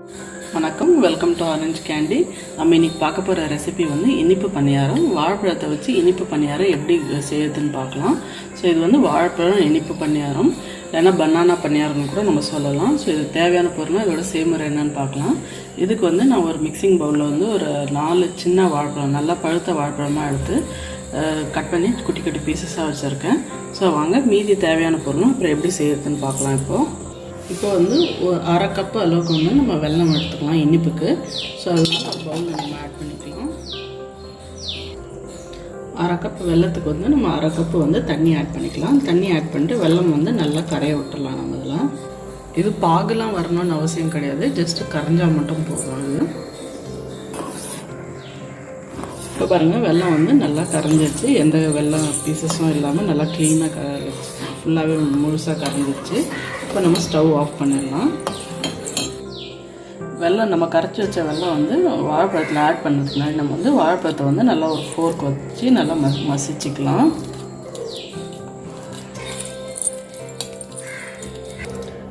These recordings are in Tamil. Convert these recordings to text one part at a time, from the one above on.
வணக்கம், வெல்கம் டு ஆரஞ்ச் கேண்டி. நம்ம இன்னைக்கு பார்க்க போகிற ரெசிபி வந்து இனிப்பு பணியாரம். வாழைப்பழத்தை வச்சு இனிப்பு பணியாரம் எப்படி செய்யறதுன்னு பார்க்கலாம். ஸோ இது வந்து வாழைப்பழம் இனிப்பு பணியாரம், இல்லைன்னா பனானா பணியாரம்னு கூட நம்ம சொல்லலாம். ஸோ இது தேவையான பொருள் இதோட செய்முறை என்னன்னு பார்க்கலாம். இதுக்கு வந்து நான் ஒரு மிக்சிங் பவுலில் வந்து ஒரு 4 சின்ன வாழைப்பழம், நல்லா பழுத்த வாழைப்பழமாக எடுத்து கட் பண்ணி குட்டி குட்டி பீசஸாக வச்சுருக்கேன். ஸோ வாங்க மீதி தேவையான பொருளும் அப்புறம் எப்படி செய்யறதுன்னு பார்க்கலாம். இப்போ வந்து ஒரு 1/2 கப்பு அளவுக்கு வந்து நம்ம வெல்லம் எடுத்துக்கலாம் இனிப்புக்கு. ஸோ அது வந்து ஒரு பவுலில் நம்ம ஆட் பண்ணிக்கலாம். 1/2 கப்பு வெல்லத்துக்கு வந்து நம்ம 1/2 கப்பு வந்து தண்ணி ஆட் பண்ணிக்கலாம். தண்ணி ஆட் பண்ணிட்டு வெல்லம் வந்து நல்லா கரைய விட்டுடலாம். நம்ம இதில் இது பாகுலாம் வரணும்னு அவசியம் கிடையாது, ஜஸ்ட்டு கரைஞ்சால் மட்டும் போதும். இப்போ பாருங்கள், வெல்லம் வந்து நல்லா கரைஞ்சிருச்சு, எந்த வெல்லம் பீசஸும் இல்லாமல் நல்லா க்ளீனாக ஃபுல்லாகவே முழுசாக கரைஞ்சிருச்சு. இப்போ நம்ம ஸ்டவ் ஆஃப் பண்ணிடலாம். வெல்லம் நம்ம கரைச்சி வச்ச வெல்லம் வந்து வாழைப்பழத்தில் ஆட் பண்ணுறதுக்கு முன்னாடி நம்ம வந்து வாழைப்பழத்தை வந்து நல்லா ஒரு ஃபோர்க் வச்சு நல்லா மசிச்சுக்கலாம்.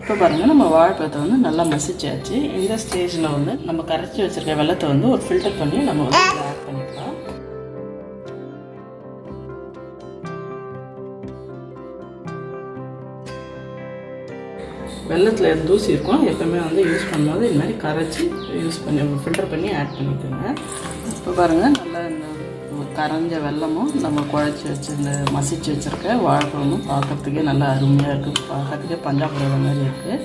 இப்போ பாருங்கள், நம்ம வாழைப்பழத்தை வந்து நல்லா மசிச்சாச்சு. இந்த ஸ்டேஜில் வந்து நம்ம கரைச்சி வச்சுருக்க வெல்லத்தை வந்து ஒரு ஃபில்டர் பண்ணி நம்ம வந்து ஆட் பண்ணிக்கலாம். வெல்லத்தில் தூசி இருக்கும், எப்போவுமே வந்து யூஸ் பண்ணும்போது இது மாதிரி கரைச்சி யூஸ் பண்ணி ஃபில்டர் பண்ணி ஆட் பண்ணிக்கோங்க. இப்போ பாருங்கள், நல்லா இந்த கரைஞ்ச வெல்லமும் நம்ம குழச்சி வச்சு இந்த மசிச்சு வச்சுருக்க வாழைப்பழமும் பார்க்குறதுக்கே நல்லா அருமையாக இருக்குது, பார்க்கறதுக்கே பஞ்சாபுரம் மாதிரி இருக்குது.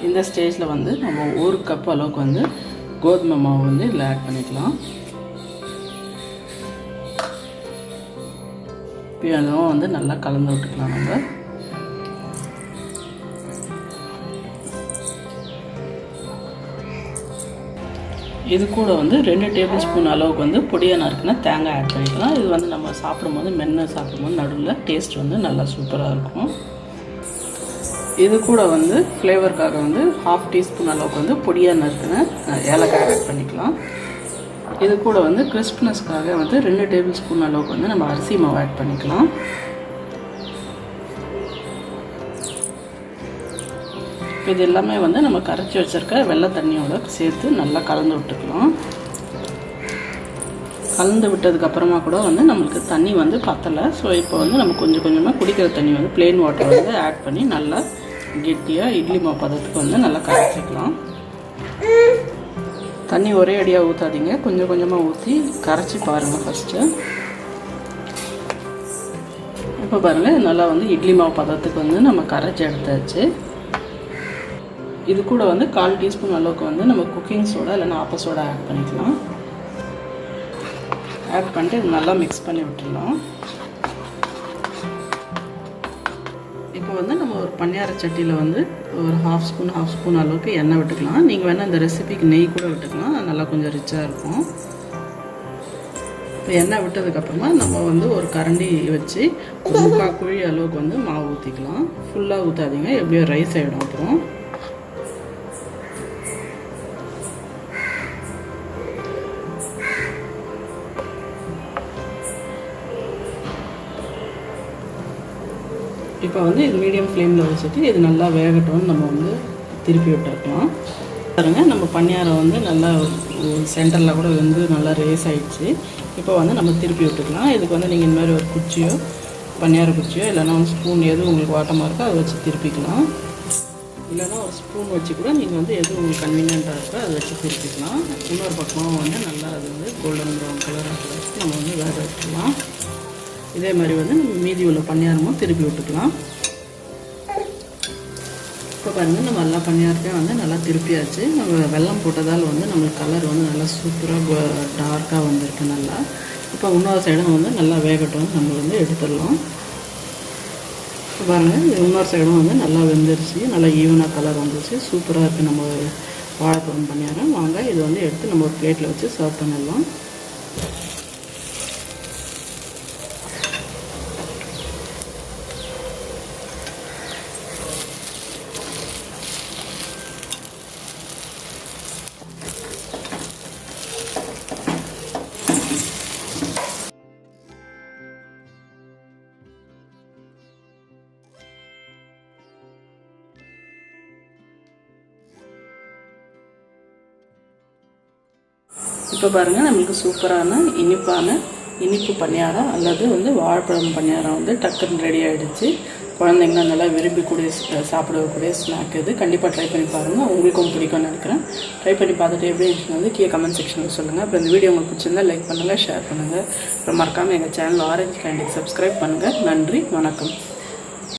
இந்த ஸ்டேஜில் வந்து நம்ம 1 கப் அளவுக்கு வந்து கோதுமை மாவு வந்து இதில் ஆட் பண்ணிக்கலாம். இப்போ அதுவும் வந்து நல்லா கலந்து விட்டுக்கலாம். நம்ம இது கூட வந்து 2 டேபிள் ஸ்பூன் அளவுக்கு வந்து பொடியாக நறுக்குனா தேங்காய் ஆட் பண்ணிக்கலாம். இது வந்து நம்ம சாப்பிடும்போது சாப்பிடும்போது நடுவில் டேஸ்ட் வந்து நல்லா சூப்பராக இருக்கும். இது கூட வந்து ஃப்ளேவருக்காக வந்து 1/2 டீஸ்பூன் அளவுக்கு வந்து பொடியாக நறுக்குன ஏலக்காய் ஆட் பண்ணிக்கலாம். இது கூட வந்து கிறிஸ்ப்னஸ்க்காக வந்து 2 டேபிள் ஸ்பூன் அளவுக்கு வந்து நம்ம அரிசி மாவு ஆட் பண்ணிக்கலாம். இது எல்லாமே வந்து நம்ம கரைச்சி வச்சுருக்க வெள்ளை தண்ணியோட சேர்த்து நல்லா கலந்து விட்டுக்கலாம். கலந்து விட்டதுக்கப்புறமா கூட வந்து நம்மளுக்கு தண்ணி வந்து பத்தலை. ஸோ இப்போ வந்து நம்ம கொஞ்சம் கொஞ்சமாக குடிக்கிற தண்ணி வந்து ப்ளெயின் வாட்டர் வந்து ஆட் பண்ணி நல்லா கெட்டியாக இட்லி மாவு பதத்துக்கு வந்து நல்லா கரைச்சிக்கலாம். தண்ணி ஒரே அடியாக ஊற்றாதீங்க, கொஞ்சம் கொஞ்சமாக ஊற்றி கரைச்சி பாருங்கள் ஃபஸ்ட்டு. இப்போ பாருங்கள், நல்லா வந்து இட்லி மாவு பதத்துக்கு வந்து நம்ம கரைச்சி எடுத்தாச்சு. இது கூட வந்து 1/4 டீஸ்பூன் அளவுக்கு வந்து நம்ம குக்கிங் சோடா இல்லைன்னா ஆப்ப சோடா ஆட் பண்ணிக்கலாம். ஆட் பண்ணிட்டு இது நல்லா மிக்ஸ் பண்ணி விட்டுடலாம். இப்போ வந்து நம்ம ஒரு பணியார சட்டியில் வந்து ஒரு 1/2 ஸ்பூன் அளவுக்கு எண்ணெய் விட்டுக்கலாம். நீங்கள் வேணால் இந்த ரெசிபிக்கு நெய் கூட விட்டுக்கலாம், நல்லா கொஞ்சம் ரிச்சாக இருக்கும். இப்போ எண்ணெய் விட்டதுக்கப்புறமா நம்ம வந்து ஒரு கரண்டி வச்சு ஒரு 3/4 குழி அளவுக்கு வந்து மாவு ஊற்றிக்கலாம். ஃபுல்லாக ஊற்றாதீங்க, எப்படியோ ரைஸ் ஆகிடும். அப்புறம் இப்போ வந்து இது மீடியம் ஃப்ளேமில் வச்சுட்டு இது நல்லா வேகட்டும்னு நம்ம வந்து திருப்பி விட்டுருக்கலாம். பாருங்கள், நம்ம பணியாரம் வந்து நல்லா சென்டரில் கூட வந்து நல்லா ரேஸ் ஆகிடுச்சு. இப்போ வந்து நம்ம திருப்பி விட்டுக்கலாம். இதுக்கு வந்து நீங்கள் இந்த மாதிரி ஒரு குச்சியோ பணியார குச்சியோ இல்லைனா ஒரு ஸ்பூன் எது உங்களுக்கு வாட்டமாக இருக்கோ அதை வச்சு திருப்பிக்கலாம். இல்லைனா ஒரு ஸ்பூன் வச்சு கூட நீங்கள் வந்து எது உங்களுக்கு கன்வீனியண்ட்டாக இருக்கோ அதை வச்சு திருப்பிக்கலாம். இன்னொரு பக்கமும் வந்து நல்லா அது வந்து கோல்டன் ப்ரௌன் கலராக வச்சு நம்ம வந்து வேக வச்சுக்கலாம். இதே மாதிரி வந்து நம்ம மீதி உள்ள பணியாரமும் திருப்பி விட்டுக்கலாம். இப்போ பாருங்கள், நம்ம எல்லா பணியாரத்தையும் வந்து நல்லா திருப்பியாச்சு. நம்ம வெல்லம் போட்டதால் வந்து நம்மளுக்கு கலர் வந்து நல்லா சூப்பராக டார்க்காக வந்திருக்கு நல்லா. இப்போ இன்னொரு சைடும் வந்து நல்லா வேகட்டும், நம்ம வந்து எடுத்துடலாம். இப்போ பாருங்கள், இன்னொரு சைடும் வந்து நல்லா வெந்துருச்சு, நல்லா ஈவனாக கலர் வந்துருச்சு, சூப்பராக இருக்குது நம்ம வாழைப்பழம் பணியாரம். வாங்க இது வந்து எடுத்து நம்ம ஒரு பிளேட்டில் வச்சு சர்வ் பண்ணிடலாம். இப்போ பாருங்கள் நம்மளுக்கு சூப்பரான இனிப்பு பணியாரம் அல்லது வந்து வாழைப்பழம் பணியாரம் வந்து டக்குன்னு ரெடி ஆகிடுச்சு. குழந்தைங்களாம் நல்லா விரும்பி சாப்பிடக்கூடிய ஸ்நாக் இது. கண்டிப்பாக ட்ரை பண்ணி பாருங்கள், உங்களுக்கும் பிடிக்கும்னு நினைக்கிறேன். ட்ரை பண்ணி பார்த்துட்டு எப்படி இருந்துச்சுன்னு வந்து கீழே கமெண்ட் செக்ஷனில் சொல்லுங்கள். அப்புறம் இந்த வீடியோ உங்களுக்கு பிடிச்சிருந்தா லைக் பண்ணுங்கள், ஷேர் பண்ணுங்கள். அப்புறம் மறக்காமல் எங்கள் சேனல் ஆரஞ்சு கேண்டிக்கு சப்ஸ்கிரைப் பண்ணுங்கள். நன்றி, வணக்கம்.